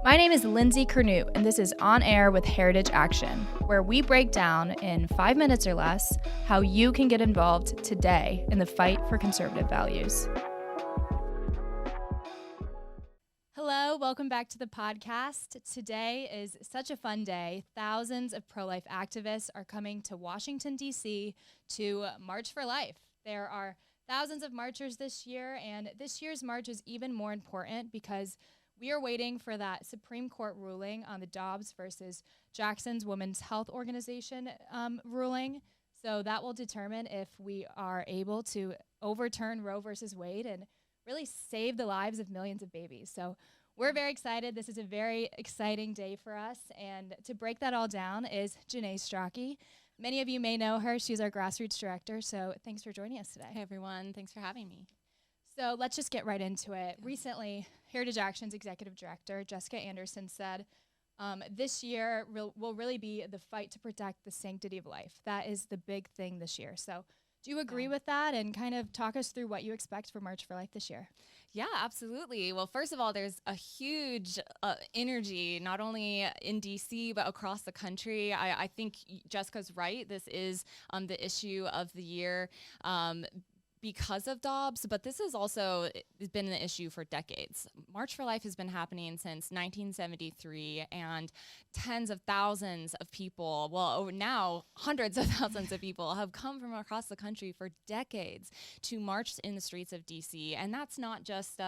My name is Lindsey Curnutte, and this is On Air with Heritage Action, where we break down in 5 minutes or less how you can get involved today in the fight for conservative values. Hello, welcome back to the podcast. Today is such a fun day. Thousands of pro-life activists are coming to Washington, D.C. to March for Life. There are thousands of marchers this year, and this year's march is even more important because we are waiting for that Supreme Court ruling on the Dobbs versus Jackson's Women's Health Organization ruling. So that will determine if we are able to overturn Roe versus Wade and really save the lives of millions of babies. So we're very excited. This is a very exciting day for us. And to break that all down is Janae Stracke. Many of you may know her. She's our Grassroots director. So thanks for joining us today. Hey, everyone. Thanks for having me. So let's just get right into it. Recently, Heritage Action's executive director, Jessica Anderson, said this year will really be the fight to protect the sanctity of life. That is the big thing this year. So do you agree with that, and kind of talk us through what you expect for March for Life this year? Yeah, absolutely. Well, first of all, there's a huge energy, not only in D.C., but across the country. I think Jessica's right. This is the issue of the year. Because of Dobbs, but this has also been an issue for decades. March for Life has been happening since 1973, and tens of thousands of people, well, now hundreds of thousands of people have come from across the country for decades to march in the streets of DC. And that's not just,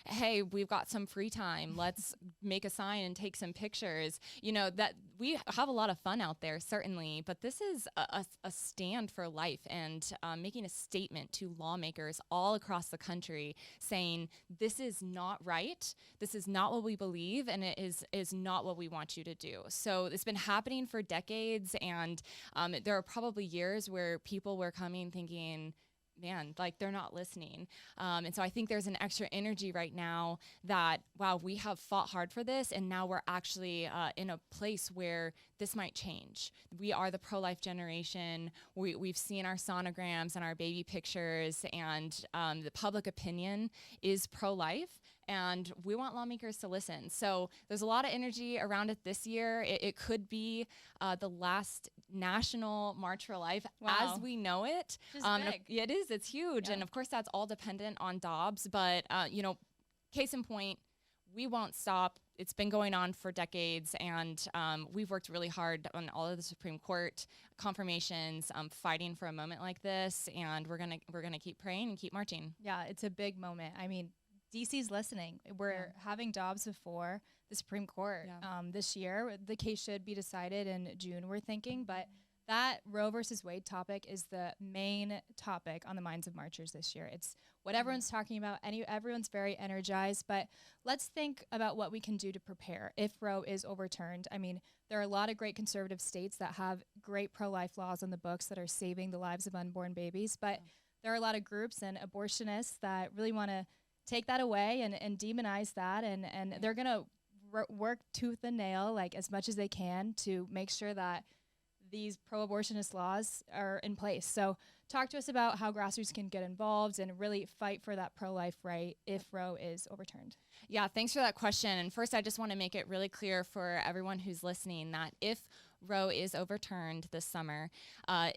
hey, we've got some free time, let's make a sign and take some pictures. You know, that we have a lot of fun out there, certainly, but this is a stand for life and making a statement to lawmakers all across the country saying this is not right, this is not what we believe, and it is not what we want you to do. So it's been happening for decades, and there are probably years where people were coming thinking, man, like they're not listening. And so I think there's an extra energy right now that, wow, we have fought hard for this, and now we're actually in a place where this might change. We are the pro-life generation. We've seen our sonograms and our baby pictures, and the public opinion is pro-life. And we want lawmakers to listen. So there's a lot of energy around it this year. It could be the last national March for Life as we know it. It is. It's huge. Yeah. And of course, that's all dependent on Dobbs. But, case in point, we won't stop. It's been going on for decades, and we've worked really hard on all of the Supreme Court confirmations, fighting for a moment like this. And we're gonna keep praying and keep marching. Yeah, it's a big moment. I mean, DC's listening. We're having Dobbs before the Supreme Court this year. The case should be decided in June, we're thinking, but that Roe versus Wade topic is the main topic on the minds of marchers this year. It's what everyone's talking about. Everyone's very energized, but let's think about what we can do to prepare if Roe is overturned. I mean, there are a lot of great conservative states that have great pro-life laws on the books that are saving the lives of unborn babies, but there are a lot of groups and abortionists that really want to take that away and demonize that, and they're going to work tooth and nail, like as much as they can, to make sure that these pro-abortionist laws are in place. So talk to us about how Grassroots can get involved and really fight for that pro-life right if Roe is overturned. Yeah, thanks for that question. And first, I just want to make it really clear for everyone who's listening that if Roe is overturned this summer,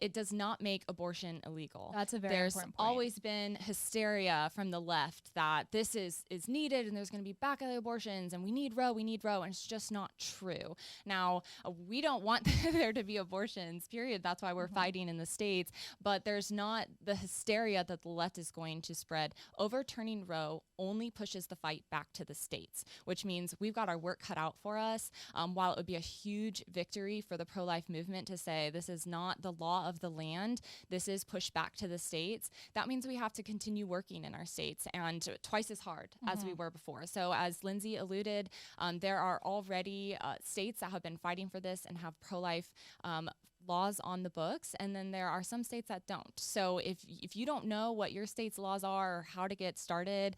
it does not make abortion illegal. That's a very important point. There's always been hysteria from the left that this is needed and there's going to be back-alley abortions and we need Roe, and it's just not true. Now, we don't want there to be abortions, period. That's why we're fighting in the states, but there's not the hysteria that the left is going to spread. Overturning Roe only pushes the fight back to the states, which means we've got our work cut out for us. While it would be a huge victory for the pro-life movement to say this is not the law of the land, this is pushed back to the states, that means we have to continue working in our states and twice as hard as we were before. So as Lindsey alluded, there are already states that have been fighting for this and have pro-life laws on the books, and then there are some states that don't. So if you don't know what your state's laws are or how to get started,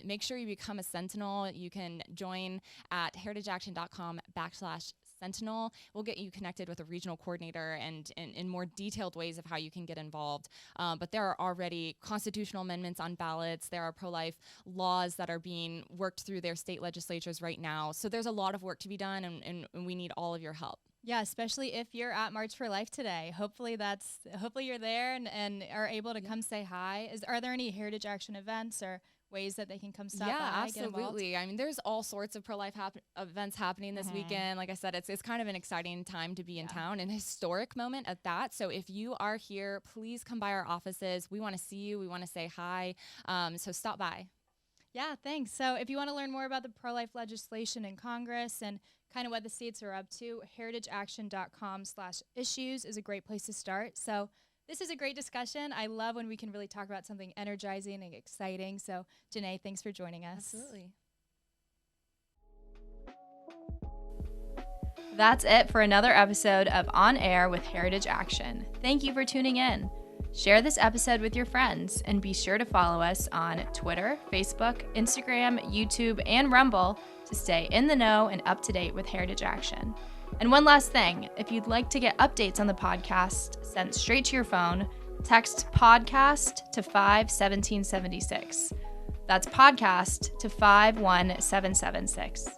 make sure you become a Sentinel. You can join at heritageaction.com/Sentinel. Sentinel. We'll get you connected with a regional coordinator and in more detailed ways of how you can get involved. But there are already constitutional amendments on ballots. There are pro-life laws that are being worked through their state legislatures right now. So there's a lot of work to be done, and we need all of your help. Yeah, especially if you're at March for Life today. Hopefully you're there and are able to come say hi. Are there any Heritage Action events or ways that they can come stop by? Yeah, absolutely. I mean, there's all sorts of pro-life events happening this weekend. Like I said, it's kind of an exciting time to be in town, an historic moment at that. So if you are here, please come by our offices. We want to see you. We want to say hi. So stop by. Yeah, thanks. So if you want to learn more about the pro-life legislation in Congress and kind of what the states are up to, heritageaction.com/issues is a great place to start. So this is a great discussion. I love when we can really talk about something energizing and exciting. So Janae, thanks for joining us. Absolutely. That's it for another episode of On Air with Heritage Action. Thank you for tuning in. Share this episode with your friends and be sure to follow us on Twitter, Facebook, Instagram, YouTube, and Rumble to stay in the know and up to date with Heritage Action. And one last thing, if you'd like to get updates on the podcast sent straight to your phone, text podcast to 51776. That's podcast to 51776.